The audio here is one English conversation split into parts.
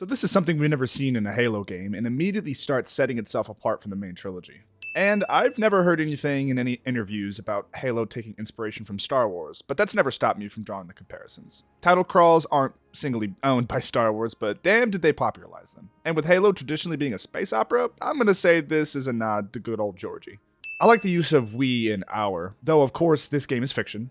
So this is something we've never seen in a Halo game, and immediately starts setting itself apart from the main trilogy. And I've never heard anything in any interviews about Halo taking inspiration from Star Wars, but that's never stopped me from drawing the comparisons. Title crawls aren't singly owned by Star Wars, but damn did they popularize them. And with Halo traditionally being a space opera, I'm gonna say this is a nod to good old Georgie. I like the use of we and our, though of course this game is fiction.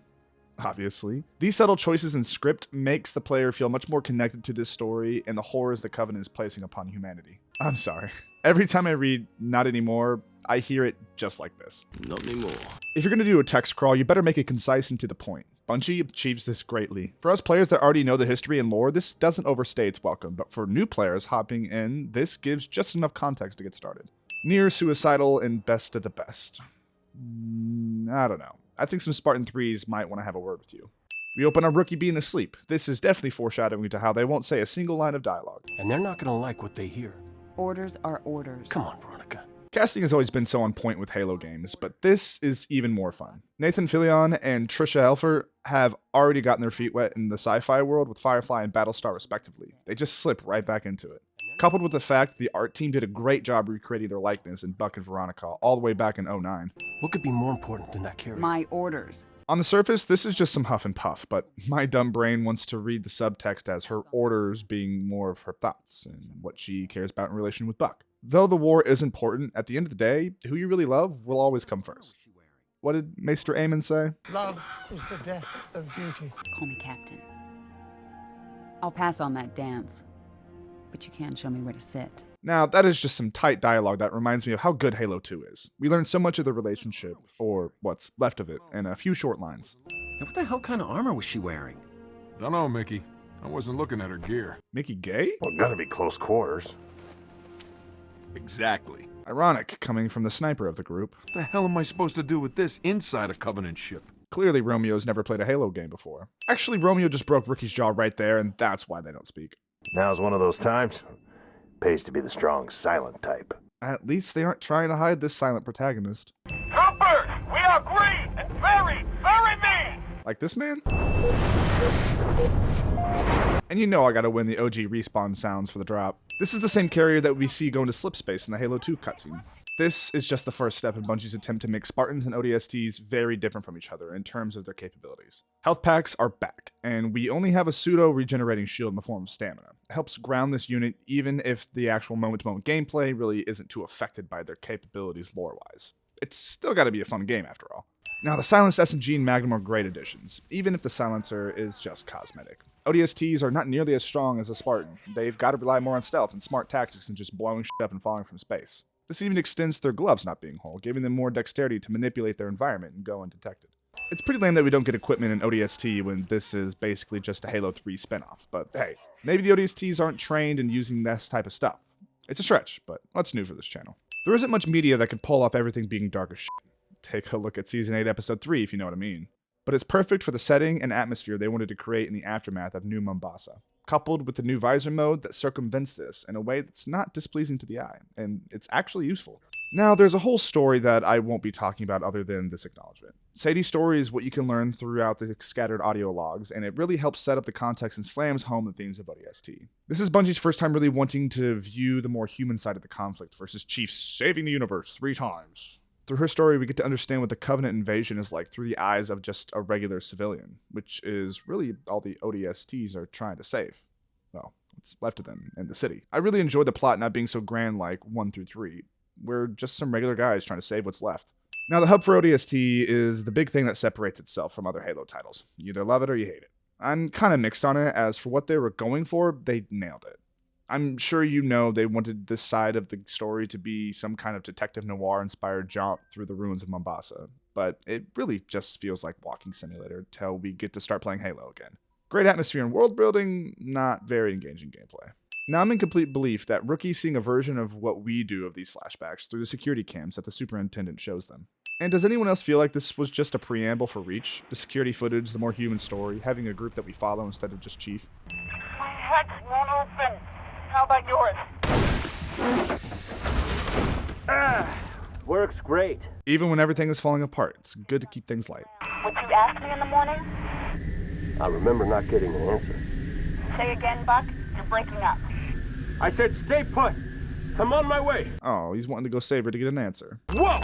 Obviously. These subtle choices in script makes the player feel much more connected to this story and the horrors the Covenant is placing upon humanity. I'm sorry. Every time I read "not anymore," I hear it just like this. Not anymore. If you're going to do a text crawl, you better make it concise and to the point. Bungie achieves this greatly. For us players that already know the history and lore, this doesn't overstay its welcome, but for new players hopping in, this gives just enough context to get started. Near suicidal and best of the best. I don't know. I think some Spartan 3s might want to have a word with you. We open on Rookie being asleep. This is definitely foreshadowing to how they won't say a single line of dialogue. And they're not gonna like what they hear. Orders are orders. Come on, Veronica. Casting has always been so on point with Halo games, but this is even more fun. Nathan Fillion and Trisha Helfer have already gotten their feet wet in the sci-fi world with Firefly and Battlestar respectively. They just slip right back into it. Coupled with the fact the art team did a great job recreating their likeness in Buck and Veronica all the way back in 2009. What could be more important than that carrier? My orders. On the surface, this is just some huff and puff, but my dumb brain wants to read the subtext as her orders being more of her thoughts and what she cares about in relation with Buck. Though the war is important, at the end of the day, who you really love will always come first. What did Maester Aemon say? Love is the death of duty. Call me Captain. I'll pass on that dance, but you can show me where to sit. Now, that is just some tight dialogue that reminds me of how good Halo 2 is. We learn so much of the relationship, or what's left of it, in a few short lines. And what the hell kind of armor was she wearing? Dunno, Mickey. I wasn't looking at her gear. Mickey gay? Well, gotta be close quarters. Exactly. Ironic, coming from the sniper of the group. What the hell am I supposed to do with this inside a Covenant ship? Clearly, Romeo's never played a Halo game before. Actually, Romeo just broke Rookie's jaw right there, and that's why they don't speak. Now's one of those times. Pays to be the strong, silent type. At least they aren't trying to hide this silent protagonist. Troopers, we are green and very, very mean! Like this man? And you know I gotta win the OG respawn sounds for the drop. This is the same carrier that we see going to slip space in the Halo 2 cutscene. This is just the first step in Bungie's attempt to make Spartans and ODSTs very different from each other in terms of their capabilities. Health packs are back, and we only have a pseudo-regenerating shield in the form of stamina. It helps ground this unit even if the actual moment-to-moment gameplay really isn't too affected by their capabilities lore-wise. It's still gotta be a fun game after all. Now, the silenced SMG and Magnum are great additions, even if the silencer is just cosmetic. ODSTs are not nearly as strong as a Spartan. They've got to rely more on stealth and smart tactics than just blowing shit up and falling from space. This even extends to their gloves not being whole, giving them more dexterity to manipulate their environment and go undetected. It's pretty lame that we don't get equipment in ODST when this is basically just a Halo 3 spinoff, but hey, maybe the ODSTs aren't trained in using this type of stuff. It's a stretch, but what's new for this channel? There isn't much media that can pull off everything being dark as shit. Take a look at Season 8, Episode 3 if you know what I mean. But it's perfect for the setting and atmosphere they wanted to create in the aftermath of New Mombasa, coupled with the new visor mode that circumvents this in a way that's not displeasing to the eye, and it's actually useful. Now, there's a whole story that I won't be talking about other than this acknowledgement. Sadie's story is what you can learn throughout the scattered audio logs, and it really helps set up the context and slams home the themes of ODST. This is Bungie's first time really wanting to view the more human side of the conflict versus Chief saving the universe 3 times. Through her story, we get to understand what the Covenant invasion is like through the eyes of just a regular civilian, which is really all the ODSTs are trying to save. Well, what's left of them in the city. I really enjoyed the plot not being so grand like 1 through 3. We're just some regular guys trying to save what's left. Now, the hub for ODST is the big thing that separates itself from other Halo titles. You either love it or you hate it. I'm kind of mixed on it, as for what they were going for, they nailed it. I'm sure you know they wanted this side of the story to be some kind of detective noir-inspired jaunt through the ruins of Mombasa, but it really just feels like walking simulator till we get to start playing Halo again. Great atmosphere and world building, not very engaging gameplay. Now I'm in complete belief that Rookie's seeing a version of what we do of these flashbacks through the security cams that the superintendent shows them. And does anyone else feel like this was just a preamble for Reach? The security footage, the more human story, having a group that we follow instead of just Chief? My hex won't open. How about yours? Works great. Even when everything is falling apart, it's good to keep things light. Would you ask me in the morning? I remember not getting an answer. Say again, Buck. You're breaking up. I said stay put. I'm on my way. Oh, he's wanting to go save her to get an answer. Whoa!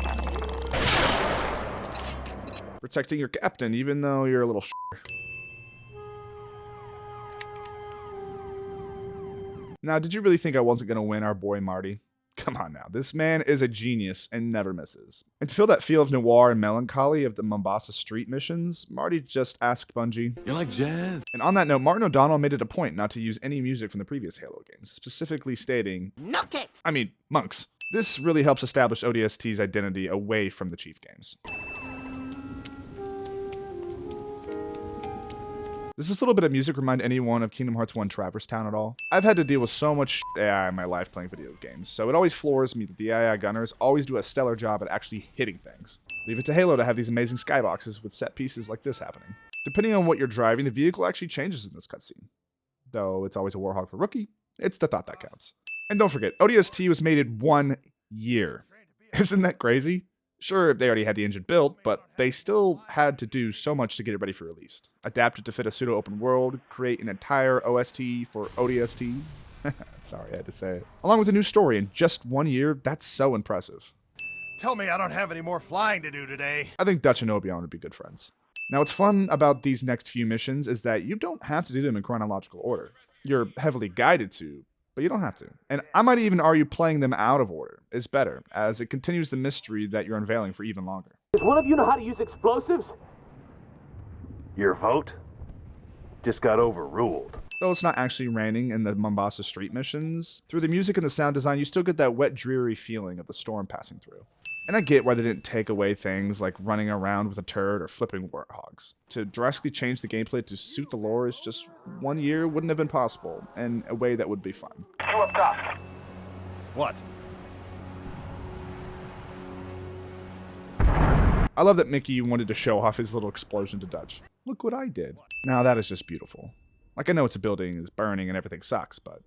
Protecting your captain, even though you're a little Now, did you really think I wasn't going to win our boy Marty? Come on now, this man is a genius and never misses. And to feel that feel of noir and melancholy of the Mombasa Street missions, Marty just asked Bungie. You like jazz? And on that note, Martin O'Donnell made it a point not to use any music from the previous Halo games, specifically stating, "Knock it!" I mean, monks. This really helps establish ODST's identity away from the Chief games. Does this little bit of music remind anyone of Kingdom Hearts 1 Traverse Town at all? I've had to deal with so much AI in my life playing video games, so it always floors me that the AI gunners always do a stellar job at actually hitting things. Leave it to Halo to have these amazing skyboxes with set pieces like this happening. Depending on what you're driving, the vehicle actually changes in this cutscene. Though it's always a Warhog for Rookie, it's the thought that counts. And don't forget, ODST was made in 1 year. Isn't that crazy? Sure, they already had the engine built, but they still had to do so much to get it ready for release. Adapt it to fit a pseudo-open world, create an entire OST for ODST. Sorry, I had to say it. Along with a new story in just 1 year, that's so impressive. Tell me I don't have any more flying to do today. I think Dutch and Obion would be good friends. Now, what's fun about these next few missions is that you don't have to do them in chronological order. You're heavily guided to, but you don't have to. And I might even argue playing them out of order is better, as it continues the mystery that you're unveiling for even longer. Does one of you know how to use explosives? Your vote just got overruled. Though it's not actually raining in the Mombasa Street missions, through the music and the sound design, you still get that wet, dreary feeling of the storm passing through. And I get why they didn't take away things like running around with a turret or flipping warthogs. To drastically change the gameplay to suit the lore is just 1 year wouldn't have been possible, in a way that would be fun. You up top. What? I love that Mickey wanted to show off his little explosion to Dutch. Look what I did. Now that is just beautiful. Like, I know it's a building, it's burning, and everything sucks, but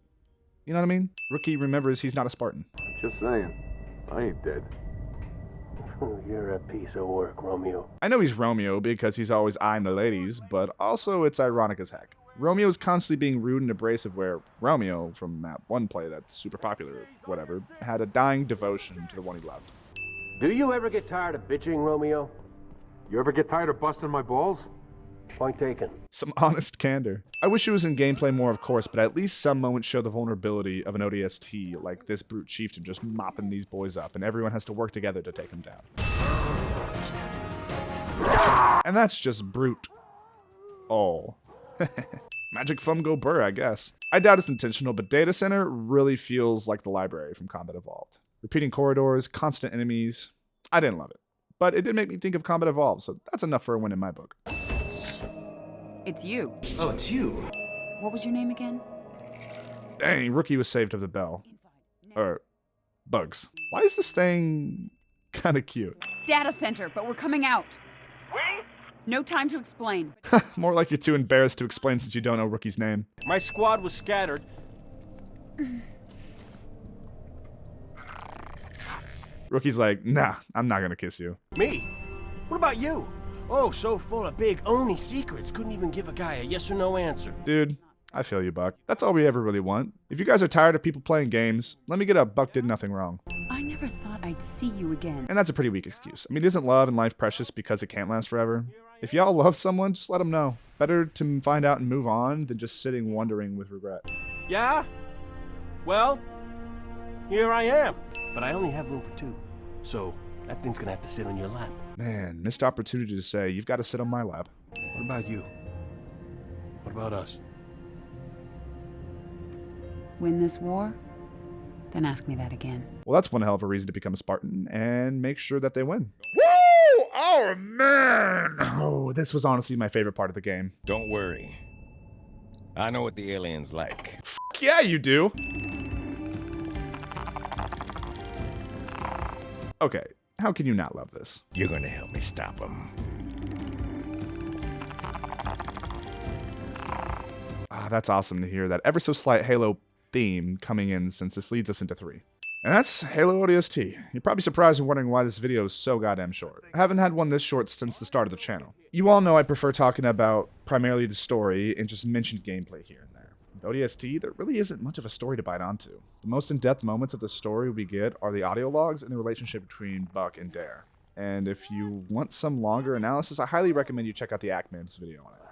you know what I mean? Rookie remembers he's not a Spartan. Just saying. I ain't dead. You're a piece of work, Romeo. I know he's Romeo because he's always eyeing the ladies, but also it's ironic as heck. Romeo's constantly being rude and abrasive, where Romeo, from that one play that's super popular or whatever, had a dying devotion to the one he loved. Do you ever get tired of bitching, Romeo? You ever get tired of busting my balls? Point taken. Some honest candor. I wish it was in gameplay more, of course, but at least some moments show the vulnerability of an ODST, like this brute chieftain just mopping these boys up, and everyone has to work together to take him down. And that's just brute. Oh. Magic Fumgo Burr, I guess. I doubt it's intentional, but Data Center really feels like the library from Combat Evolved. Repeating corridors, constant enemies. I didn't love it, but it did make me think of Combat Evolved, so that's enough for a win in my book. It's you. Oh, it's you. What was your name again? Dang, Rookie was saved of the bell. Bugs. Why is this thing kind of cute? Data center, but we're coming out. We? No time to explain. More like you're too embarrassed to explain since you don't know Rookie's name. My squad was scattered. Rookie's like, nah, I'm not gonna kiss you. Me? What about you? Oh, so full of big Oni secrets, couldn't even give a guy a yes or no answer. Dude, I feel you, Buck. That's all we ever really want. If you guys are tired of people playing games, let me get a Buck did nothing wrong. I never thought I'd see you again. And that's a pretty weak excuse. I mean, isn't love and life precious because it can't last forever? If y'all love someone, just let them know. Better to find out and move on than just sitting wondering with regret. Yeah? Well, here I am. But I only have room for 2. So that thing's gonna have to sit on your lap. Man, missed opportunity to say, you've got to sit on my lap. What about you? What about us? Win this war? Then ask me that again. Well, that's one hell of a reason to become a Spartan and make sure that they win. Woo! Oh, man! Oh, this was honestly my favorite part of the game. Don't worry. I know what the aliens like. F yeah, you do. Okay, how can you not love this? You're gonna help me stop them. Ah, that's awesome to hear that ever so slight Halo theme coming in, since this leads us into 3. And that's Halo ODST. You're probably surprised and wondering why this video is so goddamn short. I haven't had one this short since the start of the channel. You all know I prefer talking about primarily the story and just mentioned gameplay here and there. The ODST, there really isn't much of a story to bite onto. The most in-depth moments of the story we get are the audio logs and the relationship between Buck and Dare. And if you want some longer analysis, I highly recommend you check out the Ackman's video on it.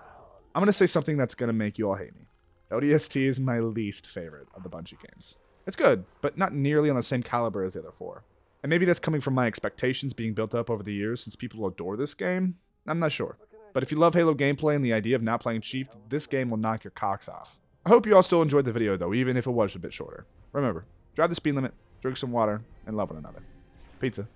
I'm going to say something that's going to make you all hate me. ODST is my least favorite of the Bungie games. It's good, but not nearly on the same caliber as the other 4. And maybe that's coming from my expectations being built up over the years since people adore this game. I'm not sure. But if you love Halo gameplay and the idea of not playing Chief, this game will knock your cocks off. I hope you all still enjoyed the video though, even if it was a bit shorter. Remember, drive the speed limit, drink some water, and love one another. Pizza.